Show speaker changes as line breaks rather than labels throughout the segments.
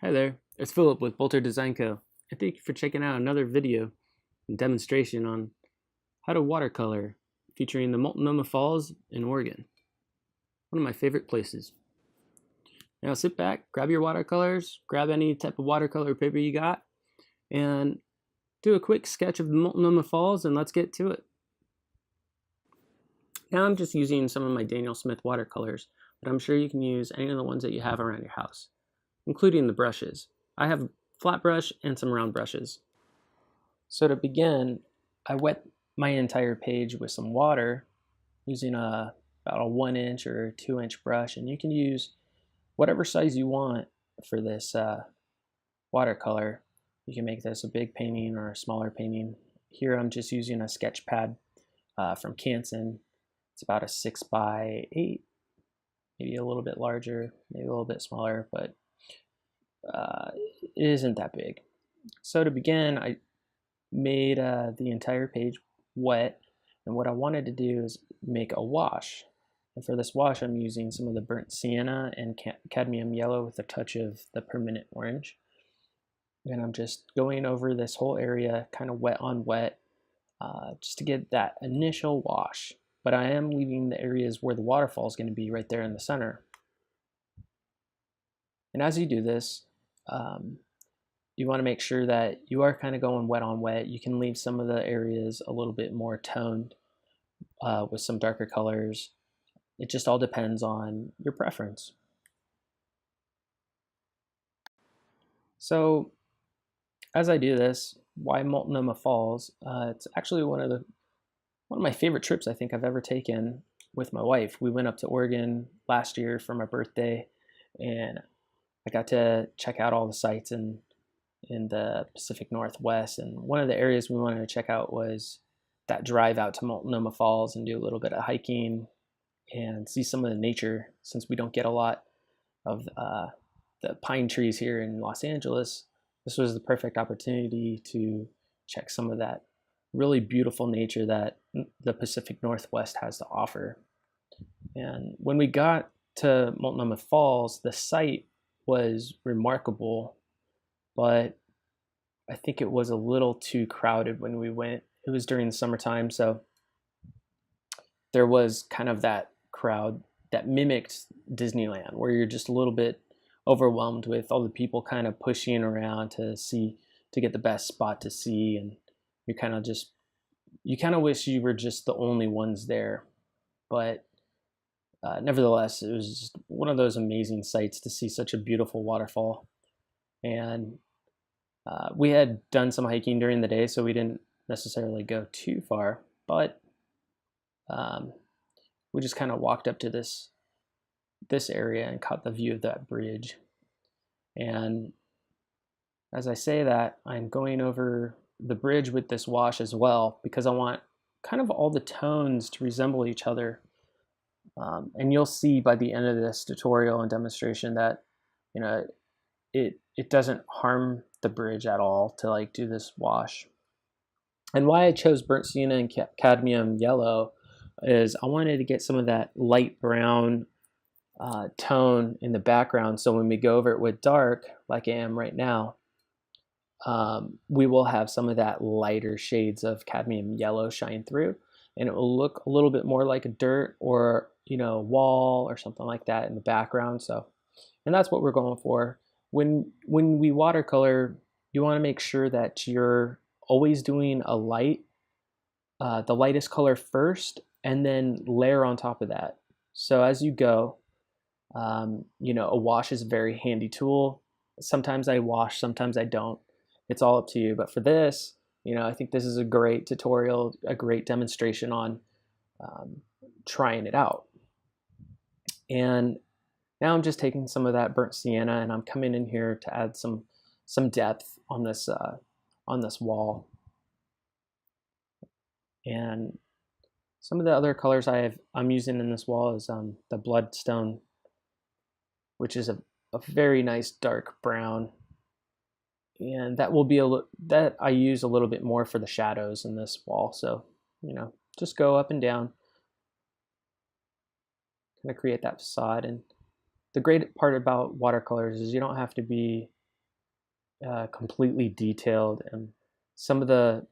Hi there, it's Philip with Boelter Design Co. And thank you for checking out another video and demonstration on how to watercolor featuring the Multnomah Falls in Oregon. One of my favorite places. Now sit back, grab your watercolors, grab any type of watercolor paper you got, and do a quick sketch of the Multnomah Falls and let's get to it. Now I'm just using some of my Daniel Smith watercolors, but I'm sure you can use any of the ones that you have around your house, including the brushes. I have a flat brush and some round brushes. So to begin, I wet my entire page with some water using about a 1-inch or 2-inch brush, and you can use whatever size you want for this watercolor. You can make this a big painting or a smaller painting. Here I'm just using a sketch pad from Canson. It's about a 6x8, maybe a little bit larger, maybe a little bit smaller, but it isn't that big. So to begin, I made the entire page wet, and what I wanted to do is make a wash. And for this wash, I'm using some of the burnt sienna and cadmium yellow with a touch of the permanent orange. And I'm just going over this whole area, kind of wet on wet, just to get that initial wash. But I am leaving the areas where the waterfall is going to be right there in the center. And as you do this, you want to make sure that you are kind of going wet on wet. You can leave some of the areas a little bit more toned with some darker colors. It just all depends on your preference. So as I do this, why Multnomah Falls? It's actually one of my favorite trips I think I've ever taken with my wife. We went up to Oregon last year for my birthday, and I got to check out all the sites in the Pacific Northwest. And one of the areas we wanted to check out was that drive out to Multnomah Falls and do a little bit of hiking and see some of the nature, since we don't get a lot of the pine trees here in Los Angeles. This was the perfect opportunity to check some of that really beautiful nature that the Pacific Northwest has to offer. And when we got to Multnomah Falls, the site was remarkable, but I think it was a little too crowded when we went. It was during the summertime, so there was kind of that crowd that mimicked Disneyland, where you're just a little bit overwhelmed with all the people kind of pushing around to get the best spot to see, and you kind of wish you were just the only ones there. But nevertheless, it was just one of those amazing sights to see such a beautiful waterfall. And we had done some hiking during the day, so we didn't necessarily go too far, but we just kind of walked up to this area and caught the view of that bridge. And as I say that, I'm going over the bridge with this wash as well, because I want kind of all the tones to resemble each other. And you'll see by the end of this tutorial and demonstration that, you know, it doesn't harm the bridge at all to like do this wash. And why I chose burnt sienna and cadmium yellow is I wanted to get some of that light brown tone in the background, so when we go over it with dark, like I am right now, we will have some of that lighter shades of cadmium yellow shine through, and it will look a little bit more like a dirt or, you know, wall or something like that in the background. So, and that's what we're going for. When we watercolor, you want to make sure that you're always doing a light, the lightest color first, and then layer on top of that. So as you go, you know, a wash is a very handy tool. Sometimes I wash, sometimes I don't. It's all up to you. But for this, you know, I think this is a great tutorial, a great demonstration on trying it out. And now I'm just taking some of that burnt sienna and I'm coming in here to add some depth on this wall. And some of the other colors I'm using in this wall is the bloodstone, which is a very nice dark brown, and that will be that I use a little bit more for the shadows in this wall. So, you know, just go up and down, kind of create that facade. And the great part about watercolors is you don't have to be completely detailed, and some of the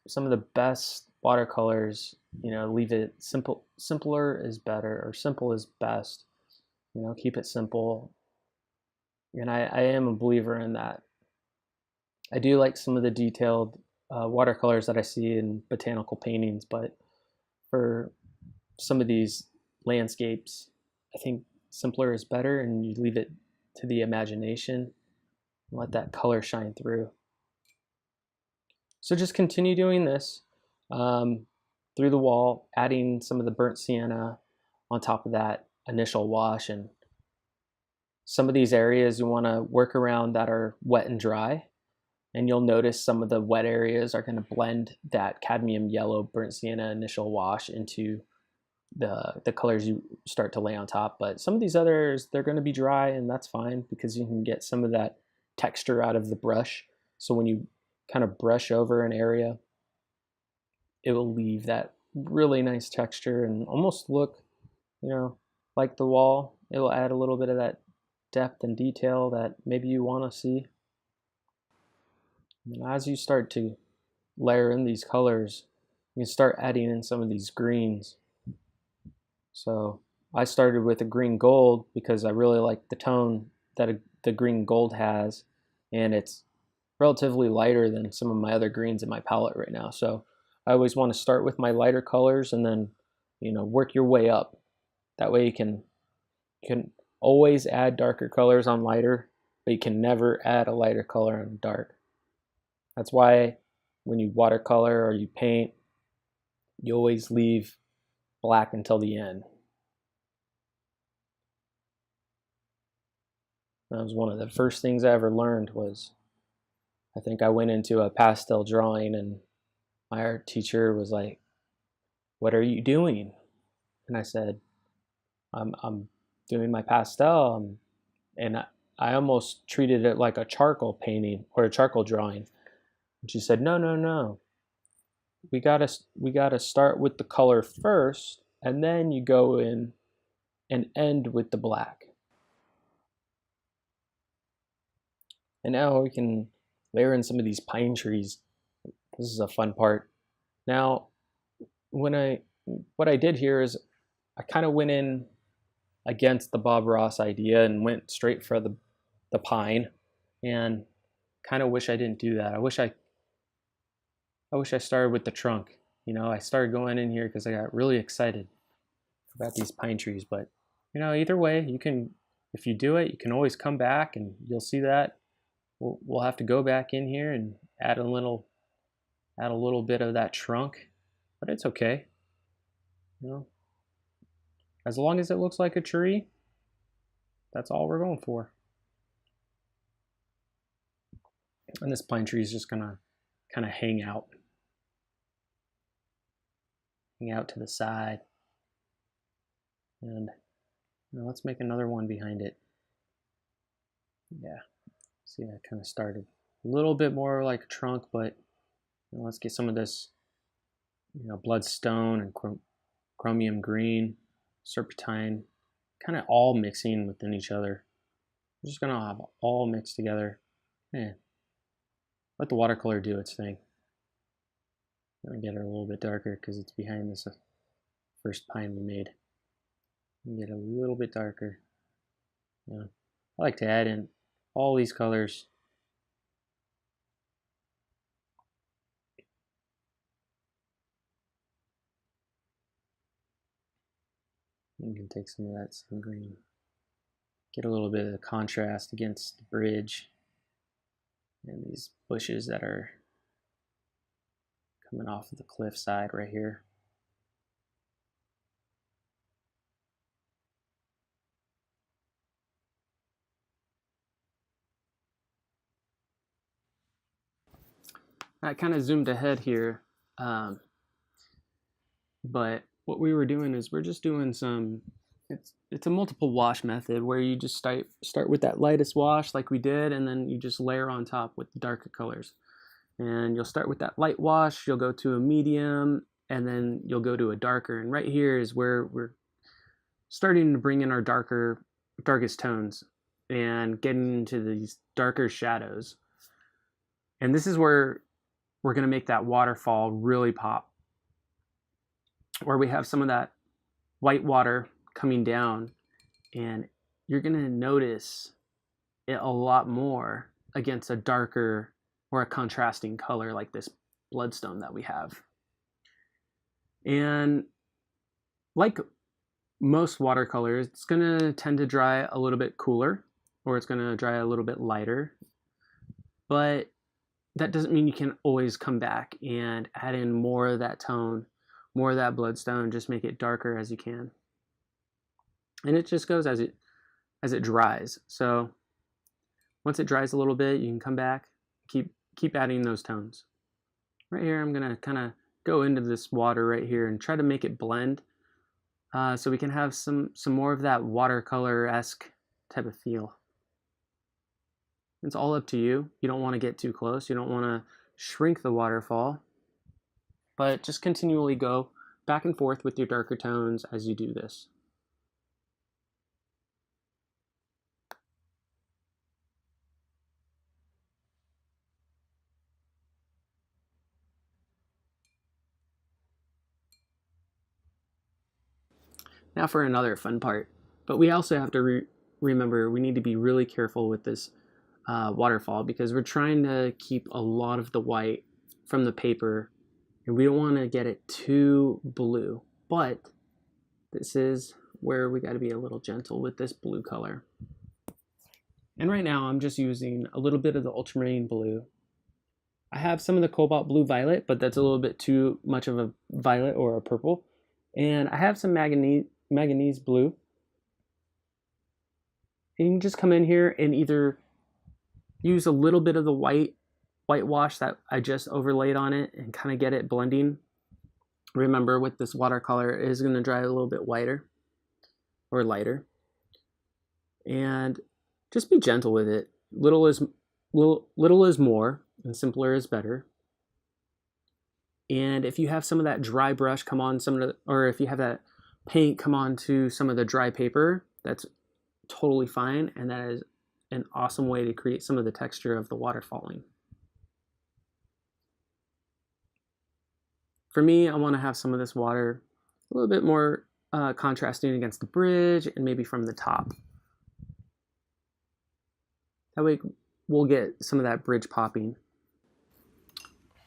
some of the best watercolors, leave it simple. Simpler is better, or simple is best. Keep it simple. And I am a believer in that. I do like some of the detailed watercolors that I see in botanical paintings, but for some of these landscapes, I think simpler is better, and you leave it to the imagination and let that color shine through. So just continue doing this through the wall, adding some of the burnt sienna on top of that initial wash. And some of these areas you want to work around that are wet and dry. And you'll notice some of the wet areas are going to blend that cadmium yellow burnt sienna initial wash into the colors you start to lay on top. But some of these others, they're going to be dry, and that's fine because you can get some of that texture out of the brush. So when you kind of brush over an area, it will leave that really nice texture and almost look, like the wall. It will add a little bit of that depth and detail that maybe you want to see. And as you start to layer in these colors, you can start adding in some of these greens. So I started with a green gold because I really like the tone that the green gold has, and it's relatively lighter than some of my other greens in my palette right now. So I always want to start with my lighter colors and then, work your way up. That way you can always add darker colors on lighter, but you can never add a lighter color on dark. That's why when you watercolor or you paint, you always leave black until the end. That was one of the first things I ever learned. I think I went into a pastel drawing and my art teacher was like, "What are you doing?" And I said, I'm doing my pastel. And I almost treated it like a charcoal painting or a charcoal drawing. And she said, no. We gotta start with the color first, and then you go in and end with the black. And now we can layer in some of these pine trees. This is a fun part. Now, what I did here is I kind of went in against the Bob Ross idea and went straight for the pine, and kind of wish I didn't do that. I wish I started with the trunk. I started going in here because I got really excited about these pine trees. But either way, if you do it, you can always come back and you'll see that we'll have to go back in here and add a little bit of that trunk, but it's okay. As long as it looks like a tree, that's all we're going for. And this pine tree is just gonna kind of hang out to the side. And let's make another one behind it. Yeah, see, I kind of started a little bit more like a trunk, but let's get some of this bloodstone and chromium green, serpentine, kind of all mixing within each other. We're just gonna have all mixed together. Let the watercolor do its thing. I'm gonna get it a little bit darker because it's behind this first pine we made. Get a little bit darker. I like to add in all these colors. You can take some of that same green. Get a little bit of the contrast against the bridge and these bushes that are coming off of the cliff side right here. I kind of zoomed ahead here, but what we were doing is we're just doing it's a multiple wash method where you just start with that lightest wash like we did, and then you just layer on top with the darker colors. And you'll start with that light wash, you'll go to a medium, and then you'll go to a darker. And right here is where we're starting to bring in our darkest tones. and getting into these darker shadows. And this is where we're going to make that waterfall really pop, where we have some of that white water coming down, and you're going to notice it a lot more against a darker or a contrasting color like this bloodstone that we have. And like most watercolors, it's going to tend to dry a little bit cooler, or it's going to dry a little bit lighter, but that doesn't mean you can always come back and add in more of that tone, more of that bloodstone, just make it darker as you can. And it just goes as it dries. So once it dries a little bit, you can come back, keep adding those tones. Right here, I'm gonna kind of go into this water right here and try to make it blend, so we can have some more of that watercolor-esque type of feel. It's all up to you. You don't want to get too close. You don't want to shrink the waterfall, but just continually go back and forth with your darker tones as you do this. Now for another fun part, but we also have to remember we need to be really careful with this waterfall, because we're trying to keep a lot of the white from the paper, and we don't want to get it too blue. But this is where we got to be a little gentle with this blue color. And right now I'm just using a little bit of the ultramarine blue. I have some of the cobalt blue violet, but that's a little bit too much of a violet or a purple. And I have some manganese blue. And you can just come in here and either use a little bit of the whitewash that I just overlaid on it and kind of get it blending. Remember, with this watercolor, it is going to dry a little bit whiter or lighter. And just be gentle with it. Little is more, and simpler is better. And if you have some of that dry brush come on or if you have that paint come on to some of the dry paper, that's totally fine, and that is an awesome way to create some of the texture of the water falling. For me, I want to have some of this water a little bit more contrasting against the bridge and maybe from the top. That way we'll get some of that bridge popping.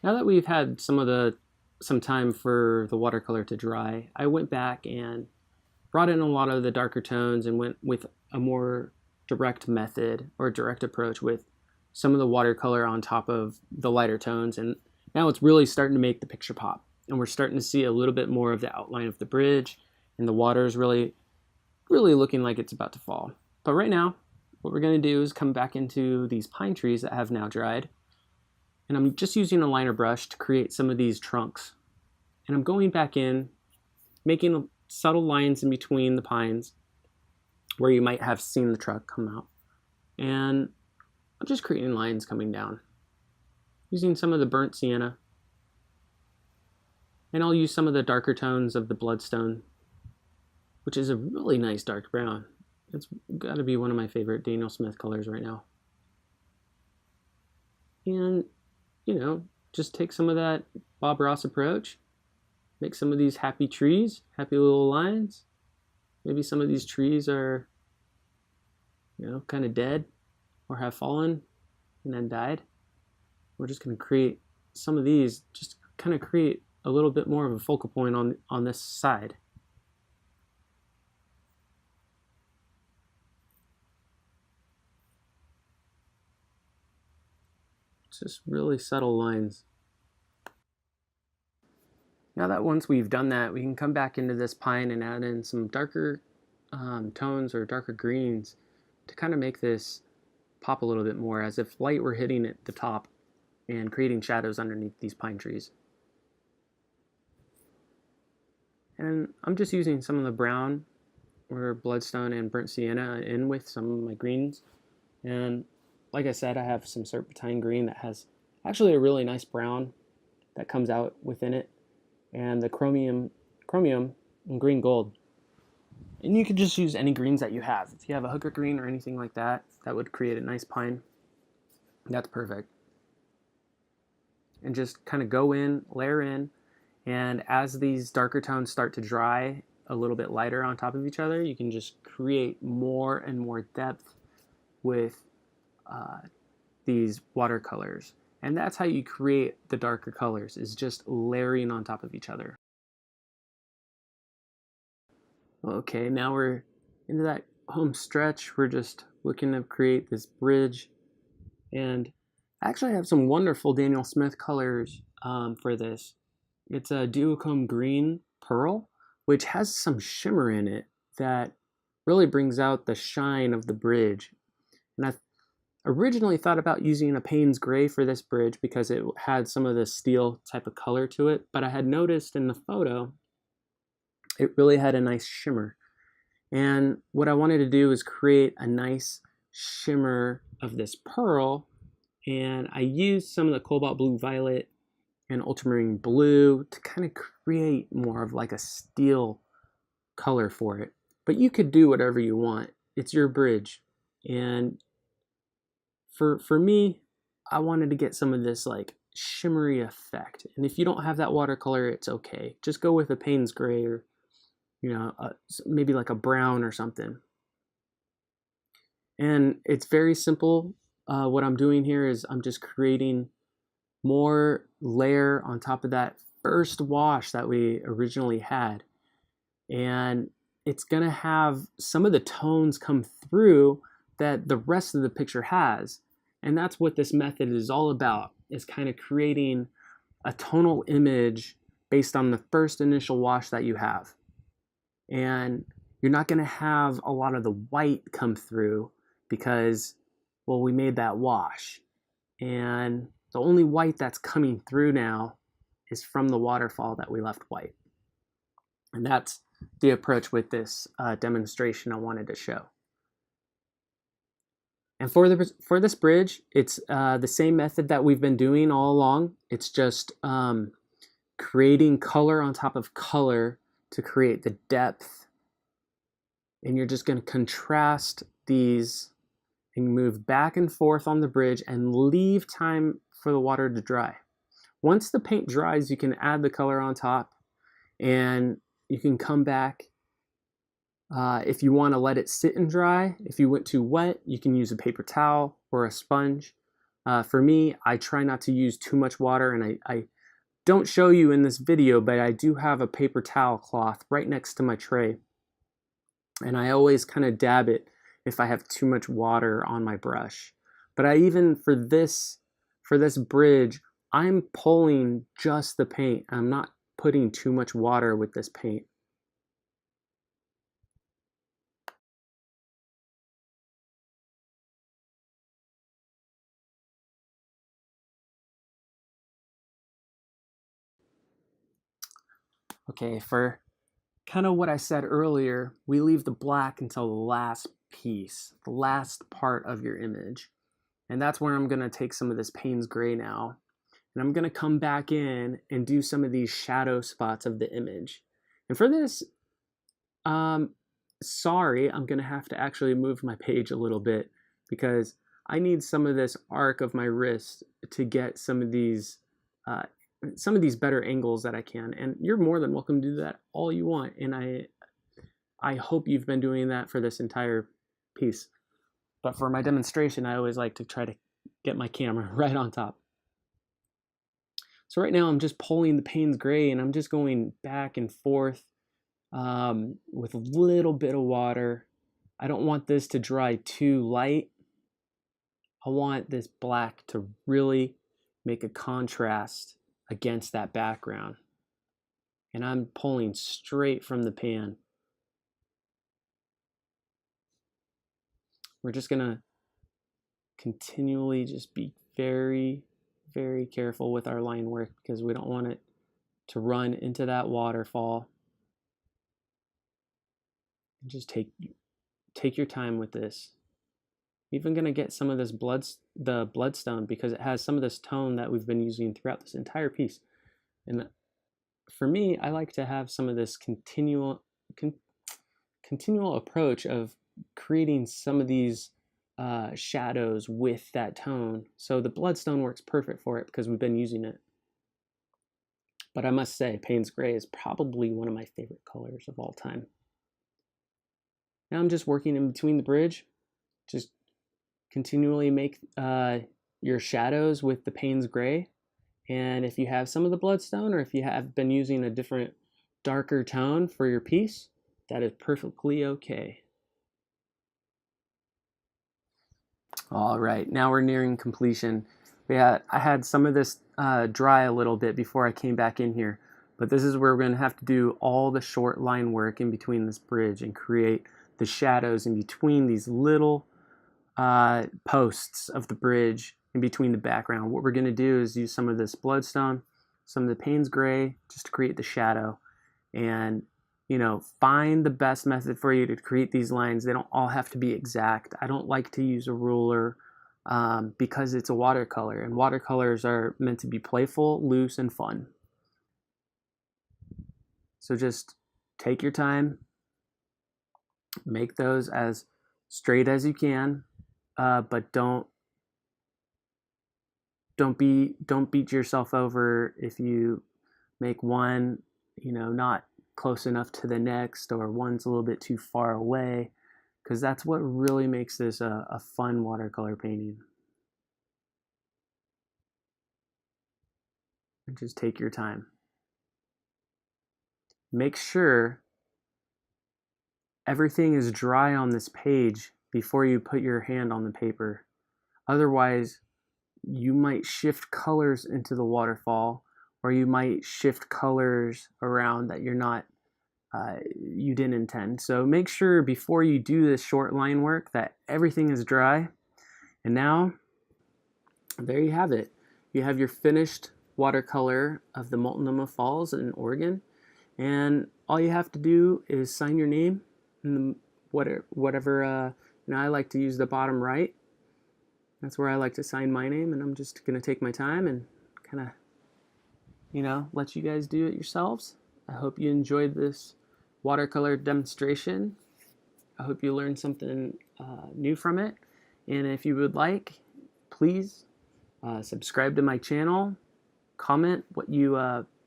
Now that we've had some time for the watercolor to dry, I went back and brought in a lot of the darker tones and went with a more direct method or direct approach with some of the watercolor on top of the lighter tones. And now it's really starting to make the picture pop. And we're starting to see a little bit more of the outline of the bridge, and the water is really looking like it's about to fall. But right now, what we're going to do is come back into these pine trees that have now dried. And I'm just using a liner brush to create some of these trunks. And I'm going back in, making subtle lines in between the pines where you might have seen the truck come out. And I'm just creating lines coming down, using some of the burnt sienna. And I'll use some of the darker tones of the bloodstone, which is a really nice dark brown. It's got to be one of my favorite Daniel Smith colors right now. And, you know, just take some of that Bob Ross approach, make some of these happy trees, happy little lines. Maybe some of these trees are, you know, kind of dead or have fallen and then died. We're just going to create some of these, just kind of create a little bit more of a focal point on this side. Just really subtle lines. Now that once we've done that, we can come back into this pine and add in some darker tones or darker greens to kind of make this pop a little bit more, as if light were hitting at the top and creating shadows underneath these pine trees. And I'm just using some of the brown or bloodstone and burnt sienna in with some of my greens. And like I said, I have some serpentine green that has actually a really nice brown that comes out within it, and the chromium and green gold. And you could just use any greens that you have. If you have a hooker green or anything like that, that would create a nice pine. That's perfect. And just kind of go in, layer in, and as these darker tones start to dry a little bit lighter on top of each other, you can just create more and more depth with these watercolors. And that's how you create the darker colors, is just layering on top of each other. Okay, now we're into that home stretch. We're just looking to create this bridge. And I actually have some wonderful Daniel Smith colors for this. It's a duochrome green pearl, which has some shimmer in it that really brings out the shine of the bridge. And I originally thought about using a Payne's gray for this bridge because it had some of the steel type of color to it, but I had noticed in the photo it really had a nice shimmer. And what I wanted to do is create a nice shimmer of this pearl, and I used some of the cobalt blue violet and ultramarine blue to kind of create more of like a steel color for it. But you could do whatever you want. It's your bridge. And for me, I wanted to get some of this like shimmery effect. And if you don't have that watercolor, it's okay. Just go with a Payne's gray, or maybe like a brown or something. And it's very simple. What I'm doing here is I'm just creating more layer on top of that first wash that we originally had. And it's going to have some of the tones come through that the rest of the picture has. And that's what this method is all about, is kind of creating a tonal image based on the first initial wash that you have. And you're not going to have a lot of the white come through because, well, we made that wash. And the only white that's coming through now is from the waterfall that we left white. And that's the approach with this demonstration I wanted to show. And for this bridge, it's the same method that we've been doing all along. It's just creating color on top of color to create the depth. And you're just going to contrast these and move back and forth on the bridge and leave time for the water to dry. Once the paint dries, you can add the color on top, and you can come back. If you want to let it sit and dry, if you went too wet, you can use a paper towel or a sponge. For me, I try not to use too much water, and I don't show you in this video, but I do have a paper towel cloth right next to my tray. And I always kind of dab it if I have too much water on my brush. But for this bridge, I'm pulling just the paint. I'm not putting too much water with this paint. Okay, for kind of what I said earlier, we leave the black until the last piece, the last part of your image. And that's where I'm going to take some of this Payne's gray now. And I'm going to come back in and do some of these shadow spots of the image. And for this, sorry, I'm going to have to actually move my page a little bit because I need some of this arc of my wrist to get some of these better angles that I can. And you're more than welcome to do that all you want. And I hope you've been doing that for this entire piece. But for my demonstration, I always like to try to get my camera right on top. So right now I'm just pulling the Payne's gray and I'm just going back and forth with a little bit of water. I don't want this to dry too light. I want this black to really make a contrast against that background. And I'm pulling straight from the pan. We're just gonna continually just be very, very careful with our line work because we don't want it to run into that waterfall. And just take your time with this. Even gonna get some of this the bloodstone because it has some of this tone that we've been using throughout this entire piece. And for me, I like to have some of this continual approach of creating some of these shadows with that tone. So the bloodstone works perfect for it because we've been using it. But I must say, Payne's Gray is probably one of my favorite colors of all time. Now I'm just working in between the bridge. Just continually make your shadows with the Payne's Gray. And if you have some of the bloodstone, or if you have been using a different darker tone for your piece, that is perfectly okay. All right, now we're nearing completion. I had some of this dry a little bit before I came back in here, but this is where we're going to have to do all the short line work in between this bridge and create the shadows in between these little posts of the bridge in between the background. What we're going to do is use some of this bloodstone, some of the Payne's Gray, just to create the shadow. And find the best method for you to create these lines. They don't all have to be exact. I don't like to use a ruler because it's a watercolor, and watercolors are meant to be playful, loose, and fun. So just take your time, make those as straight as you can, but don't beat yourself over if you make one, not close enough to the next, or one's a little bit too far away, because that's what really makes this a fun watercolor painting. And just take your time. Make sure everything is dry on this page before you put your hand on the paper. Otherwise, you might shift colors into the waterfall, or you might shift colors around that you didn't intend. So make sure before you do this short line work that everything is dry. And now, there you have it. You have your finished watercolor of the Multnomah Falls in Oregon. And all you have to do is sign your name in the whatever, I like to use the bottom right. That's where I like to sign my name, and I'm just going to take my time and kind of, let you guys do it yourselves. I hope you enjoyed this watercolor demonstration. I hope you learned something new from it. And if you would like, please subscribe to my channel, comment what you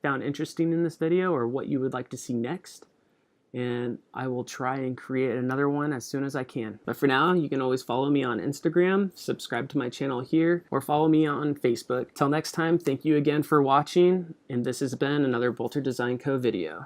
found interesting in this video or what you would like to see next. And I will try and create another one as soon as I can. But for now, you can always follow me on Instagram, subscribe to my channel here, or follow me on Facebook. Till next time, thank you again for watching, and this has been another Boelter Design Co video.